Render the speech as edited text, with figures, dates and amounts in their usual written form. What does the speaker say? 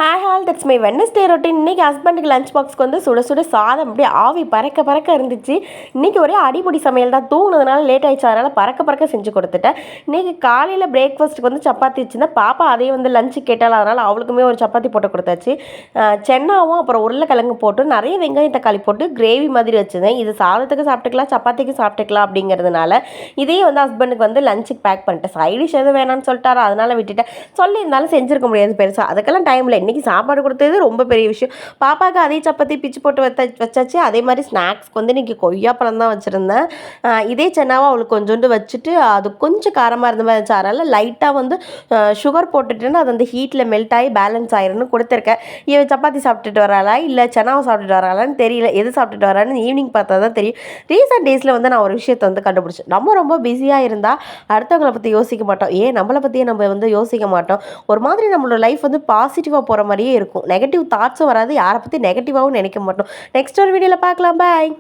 Hi hall that's my Wednesday routine. இன்றைக்கி ஹஸ்பண்டுக்கு lunch பாக்ஸ்க்கு வந்து சுட சுட சாதம் அப்படியே ஆவி பறக்க பறக்க இருந்துச்சு. இன்றைக்கி ஒரே அடிப்பொடி சமையல் தான். தூங்கினதுனால லேட் ஆகிடுச்சு, அதனால் பறக்க பறக்க செஞ்சு கொடுத்துட்டேன். இன்றைக்கி காலையில் பிரேக்ஃபாஸ்ட்டுக்கு வந்து சப்பாத்தி வச்சுருந்தேன். பாப்பா அதையும் வந்து லஞ்சு கேட்டால், அதனால் அவளுக்குமே ஒரு சப்பாத்தி போட்டு கொடுத்தாச்சு. சென்னாவும் அப்புறம் உருளைக்கிழங்கு போட்டு நிறைய வெங்காயம் தக்காளி போட்டு கிரேவி மாதிரி வச்சுருந்தேன். இது சாதத்துக்கு சாப்பிட்டுக்கலாம், சப்பாத்திக்கு சாப்பிட்டுக்கலாம் அப்படிங்கிறதுனால இதையும் வந்து ஹஸ்பண்டுக்கு வந்து லஞ்சுக்கு பேக் பண்ணிட்டேன். சைடிஷ் எதுவும் வேணான்னு சொல்லிட்டாரோ, அதனால் விட்டுட்டேன். சொல்லியிருந்தாலும் செஞ்சுருக்க முடியாது பெருசாக, அதுக்கெல்லாம் டைமில் இன்றைக்கி சாப்பாடு கொடுத்தது ரொம்ப பெரிய விஷயம். பாப்பாவுக்கு அதே சப்பாத்தி பிச்சு போட்டு வச்சாச்சு. அதே மாதிரி ஸ்நாக்ஸ்க்கு வந்து இன்றைக்கி கொய்யாப்பழம் தான் வச்சுருந்தேன். இதே சென்னாவை அவளுக்கு கொஞ்சோண்டு வச்சுட்டு அது கொஞ்சம் காரமாக இருந்த மாதிரி இருந்துச்சு, அதனால் லைட்டாக வந்து சுகர் போட்டுட்டுன்னு அது அந்த ஹீட்டில் மெல்ட் ஆகி பேலன்ஸ் ஆயிருன்னு கொடுத்துருக்கேன். இவன் சப்பாத்தி சாப்பிட்டுட்டு வராளா இல்லை சென்னாவை சாப்பிட்டுட்டு வராளான்னு தெரியல. எது சாப்பிட்டுட்டு வரான்னு ஈவினிங் பார்த்தா தான் தெரியும். ரீசெண்ட் டேஸில் வந்து நான் ஒரு விஷயத்தை வந்து கண்டுபிடிச்சேன். நம்ம ரொம்ப பிஸியாக இருந்தால் அடுத்தவங்களை பற்றி யோசிக்க மாட்டோம். நம்மளை பற்றியே நம்ம வந்து யோசிக்க மாட்டோம். ஒரு மாதிரி நம்மளோட லைஃப் வந்து பாசிட்டிவாக போகிற மாதிரியே இருக்கும். நெகட்டிவ் தாட்ஸும் வராது, யாரை பற்றி நெகட்டிவாகவும் நினைக்க மாட்டோம். நெக்ஸ்ட் ஒரு வீடியோவில் பார்க்கலாம். பாய்.